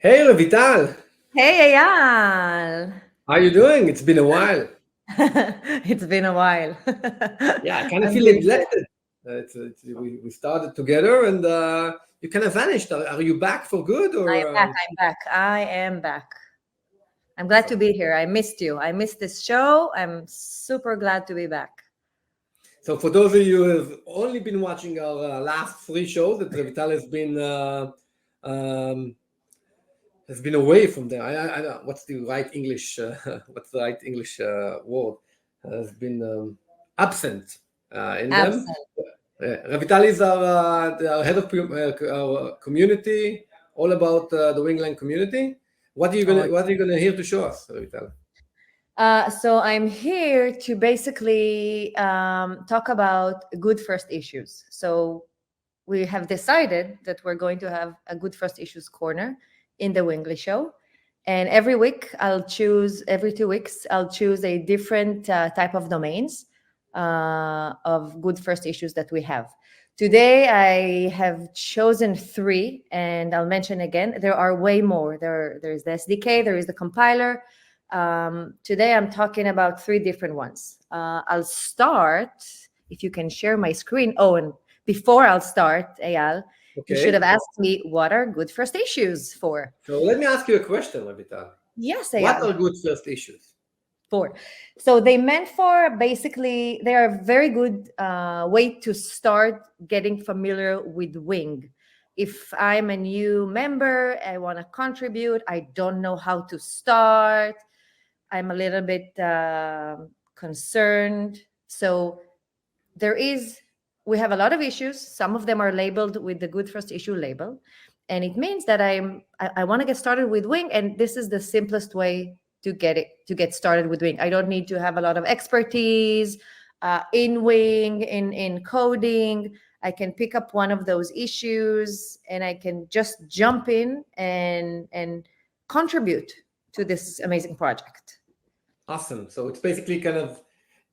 Hey, Revital. Hey, Eyal. How you doing? It's been a while. It's been a while. Yeah, I kind of I'm feel doing good. neglected. We started together and you kind of vanished. Are you back for good I or? am back. I'm back. I am back. I'm glad to Awesome. be here. I missed you. I missed this show. I'm super glad to be back. So for those of you who have only been watching our last three shows, that Revital um, has been away from there. I don't, what's the right English? What's the right English word? Has been absent in them. Absolutely. Revital is our head of our community, all about the Wingland community. Oh, What are you gonna hear to show us, Revital? so I'm here to basically talk about good first issues. So we have decided that we're going to have a good first issues corner in the Wingley show. And every 2 weeks, I'll choose a different type of domains of good first issues that we have. Today, I have chosen three, and I'll mention again, there are way more. There's the SDK, there is the compiler. Today, I'm talking about three different ones. I'll start, if you can share my screen. Oh, and before I'll start, Eyal, you should have Okay. asked me what are good first issues for. So let me ask you a question, Revital. Yes, What Eyal. are good first issues? For. So they meant for basically they are a very good way to start getting familiar with Wing. If I'm a new member, I want to contribute, I don't know how to start, I'm a little bit concerned. So there is we have a lot of issues. Some of them are labeled with the good first issue label, and it means that I want to get started with Wing, and this is the simplest way to get started with Wing. I don't need to have a lot of expertise in Wing, in coding. I can pick up one of those issues and I can just jump in and contribute to this amazing project. Awesome. So it's basically kind of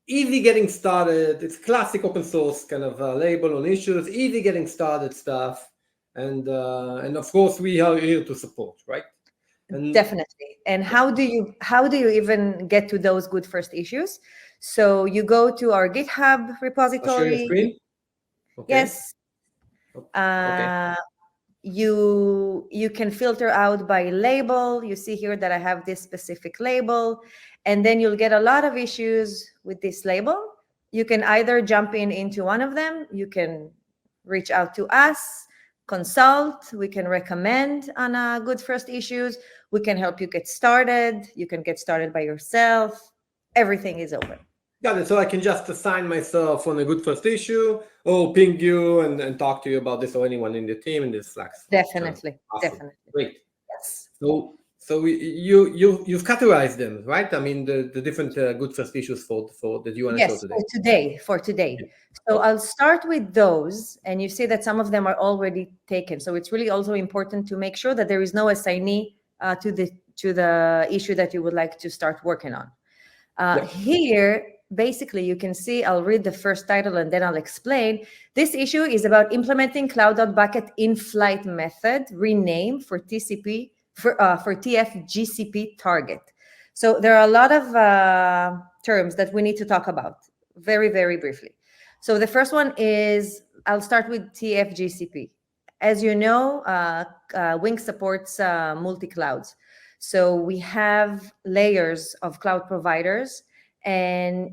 easy getting started. It's classic open source kind of label on issues, easy getting started stuff, and of course we are here to support, right? And Definitely. And yeah, how do you even get to those good first issues? So you go to our GitHub I'll share your repository. screen. Okay. Yes. Okay. Uh, you can filter out by label. You see here that I have this specific label, and then you'll get a lot of issues with this label. You can either jump in into one of them. You can reach out to us, consult. We can recommend on good first issues. We can help you get started. You can get started by yourself. Everything is open. Got it. So I can just assign myself on a good first issue or ping you and talk to you about this or anyone in the team in this Slack channel. Definitely, Awesome. definitely. Great. Yes. You've categorized them, right? I mean the different good first issues for that you want to show Yes, today. for today. Yeah. So Okay. I'll start with those, and you see that some of them are already taken. So it's really also important to make sure that there is no assignee to the issue that you would like to start working on. Yep. Here, basically, you can see, I'll read the first title and then I'll explain. This issue is about implementing cloud.bucket in-flight method rename for TCP for TFGCP target. So there are a lot of terms that we need to talk about very, very briefly. So the first one is, I'll start with TFGCP. As you know, Wing supports multi-clouds. So we have layers of cloud providers, and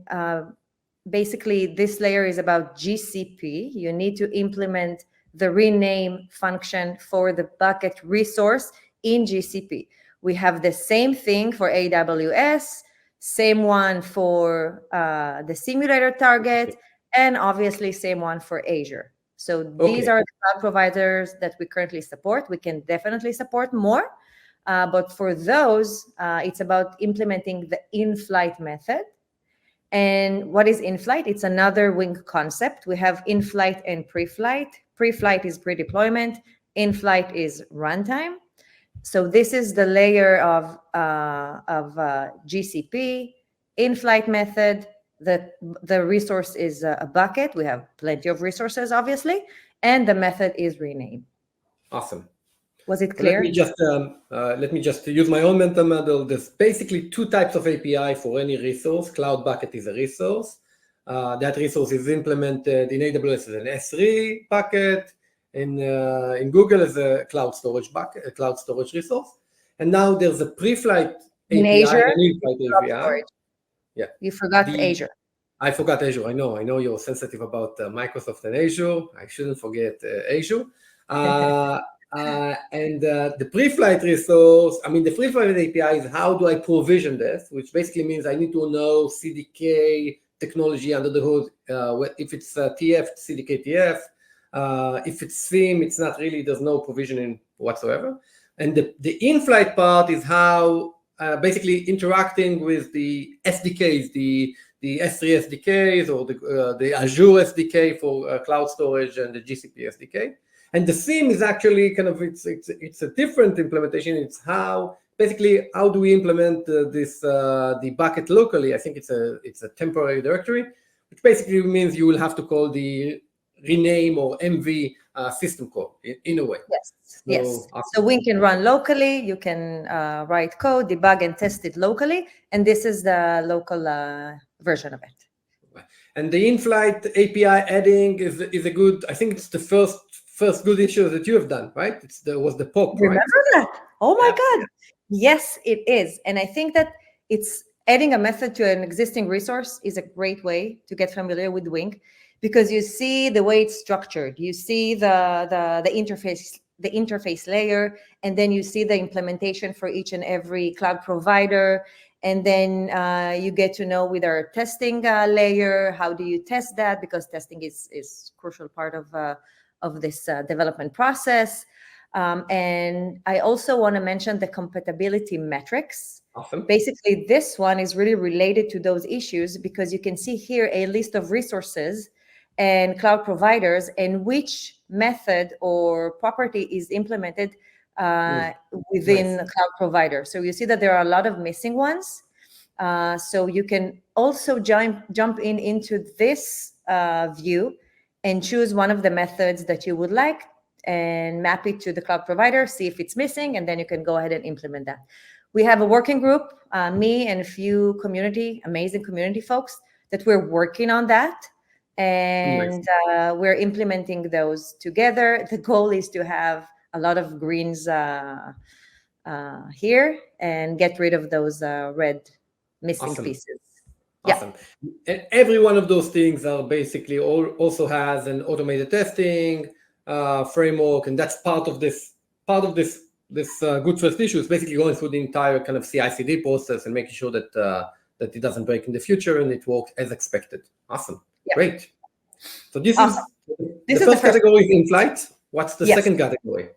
basically this layer is about GCP. You need to implement the rename function for the bucket resource in GCP. We have the same thing for AWS, same one for the simulator target, and obviously same one for Azure. So these Okay. are the cloud providers that we currently support. We can definitely support more. But for those, it's about implementing the in-flight method. And what is in-flight? It's another Wing concept. We have in-flight and pre-flight. Pre-flight is pre-deployment. In-flight is runtime. So this is the layer of GCP in-flight method. The resource is a bucket. We have plenty of resources, obviously, and the method is rename. Awesome. Was it So let me just use my own mental model. There's basically two types of API for any resource. Cloud bucket is a resource. That resource is implemented in AWS as an S3 bucket, in Google as a cloud storage bucket, a cloud storage resource. And now there's a pre-flight In API Azure, and in-flight API. storage. Yeah, You forgot Azure. I forgot Azure. I know you're sensitive about Microsoft and Azure. I shouldn't forget Azure. And the pre-flight resource, the pre-flight API is how do I provision this, which basically means I need to know CDK technology under the hood. If it's TF, CDK TF. If it's SIEM, it's not really, there's no provisioning whatsoever. And the in-flight part is how basically interacting with the SDKs, the S3 SDKs or the Azure SDK for cloud storage and the GCP SDK. And the SIEM is actually kind of, it's a different implementation. It's how do we implement the bucket locally? I think it's a temporary directory, which basically means you will have to call the rename or MV system call in a way. Yes. So, yes. So Wing can run locally. You can write code, debug, and test it locally. And this is the local version of it. And the in-flight API adding is a good. I think it's the first good issue that you have done, right? Was the POP, Remember right? that? Oh my God. Yes, it is. And I think that it's adding a method to an existing resource is a great way to get familiar with Wing, because you see the way it's structured. You see the interface layer, and then you see the implementation for each and every cloud provider. And then you get to know with our testing layer, how do you test that? Because testing is a crucial part of this development process. And I also want to mention the compatibility metrics. Awesome. Basically, this one is really related to those issues, because you can see here a list of resources and cloud providers and which method or property is implemented within Nice. cloud provider. So you see that there are a lot of missing ones. So you can also jump into this view and choose one of the methods that you would like and map it to the cloud provider, see if it's missing, and then you can go ahead and implement that. We have a working group, me and a few amazing community folks that we're working on that. And Nice. We're implementing those together. The goal is to have a lot of greens here and get rid of those red missing pieces. Awesome. Yeah. And every one of those things are basically also has an automated testing framework, and that's part of this good first issue is basically going through the entire kind of CI/CD process and making sure that it doesn't break in the future and it works as expected. Awesome. Yeah. Great. So this is the first category is in flight. What's the second category?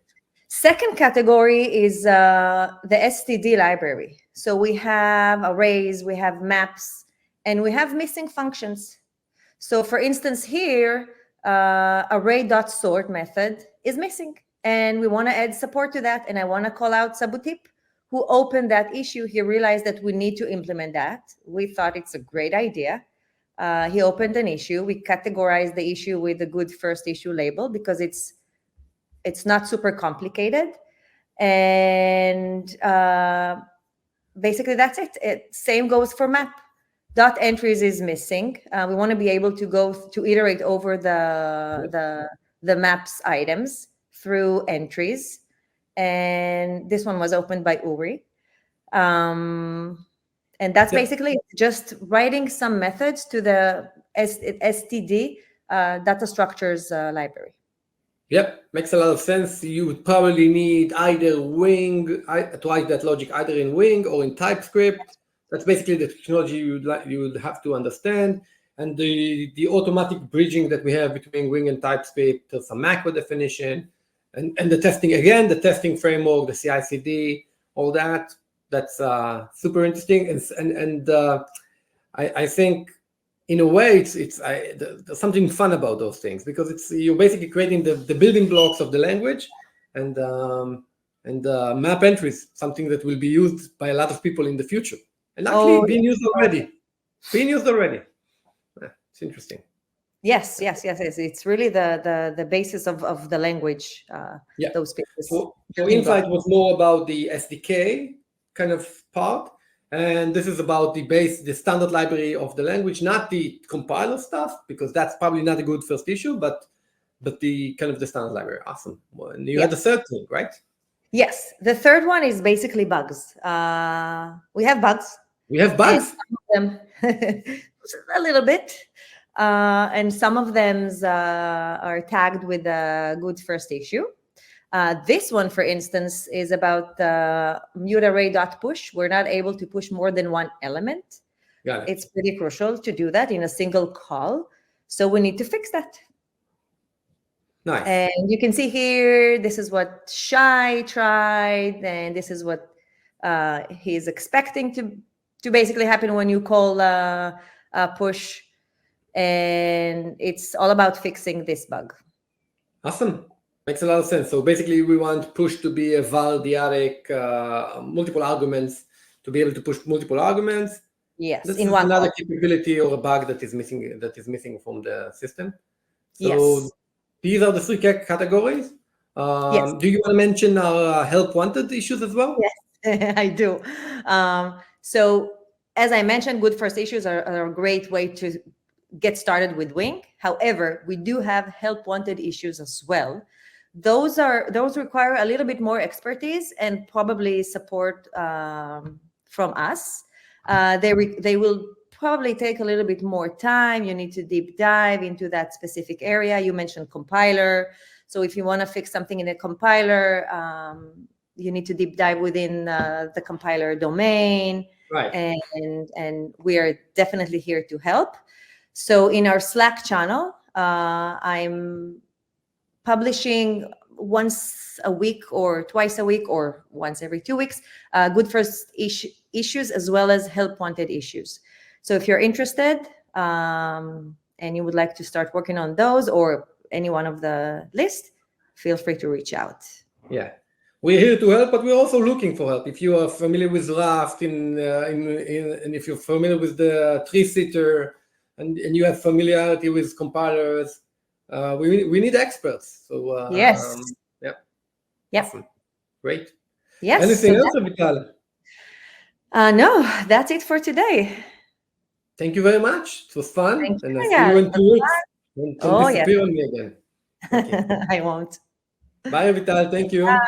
Second category is the STD library. So we have arrays, we have maps, and we have missing functions. So for instance, here, array.sort method is missing, and we want to add support to that. And I want to call out Sabutip, who opened that issue. He realized that we need to implement that. We thought it's a great idea. He opened an issue. We categorized the issue with a good first issue label because it's not super complicated. And basically that's it. Same goes for map. Dot entries is missing. We want to be able to go to iterate over the maps items through entries. And this one was opened by Uri. And that's basically just writing some methods to the STD data structures library. Yep, makes a lot of sense. You would probably need either Wing to write that logic either in Wing or in TypeScript. That's basically the technology you would have to understand. And the automatic bridging that we have between Wing and TypeScript, there's some macro definition, and the testing, again, the testing framework, the CI/CD, all that. That's super interesting. And I think in a way there's something fun about those things, because you're basically creating the building blocks of the language, and map entries, something that will be used by a lot of people in the future. And actually being used already. Yeah, it's interesting. Yes. It's really the basis of the language. Yeah. Those pieces. So building Insight blocks. was more about the SDK kind of part, and this is about the standard library of the language, not the compiler stuff, because that's probably not a good first issue, but the kind of the standard library. Awesome. Well, and you had the third thing, right? Yes, the third one is basically bugs. We have bugs. We have bugs. And some of them, a little bit, and some of them are tagged with a good first issue. This one, for instance, is about the mute array.push. We're not able to push more than one element. Got it. It's pretty crucial to do that in a single call. So we need to fix that. Nice. And you can see here, this is what Shai tried, and this is what he's expecting to basically happen when you call push. And it's all about fixing this bug. Awesome. Makes a lot of sense. So basically, we want push to be a val-diotic, multiple arguments, to be able to push multiple arguments. Yes, this in is one another call. capability or a bug that is missing from the system. So Yes. these are the three categories. Yes. Do you want to mention our help wanted issues as well? Yes, I do. So as I mentioned, good first issues are a great way to get started with Wing. However, we do have help wanted issues as well. Those require a little bit more expertise and probably support from us. They will probably take a little bit more time. You need to deep dive into that specific area. You mentioned compiler. So if you want to fix something in a compiler, you need to deep dive within the compiler domain. Right. And we are definitely here to help. So in our Slack channel, I'm publishing once a week or twice a week or once every 2 weeks, good first issues as well as help wanted issues. So if you're interested and you would like to start working on those or any one of the list, feel free to reach out. Yeah, we're here to help, but we're also looking for help. If you are familiar with Raft, and if you're familiar with the tree-sitter, and you have familiarity with compilers, we need experts. So yes. Yep. Awesome. Great. Yes. Anything else, Revital? No, that's it for today. Thank you very much. It was fun. Thank and you, I'll see you in 2 weeks. Don't disappear on me again. Okay. I won't. Bye, Revital. Thank you. Bye.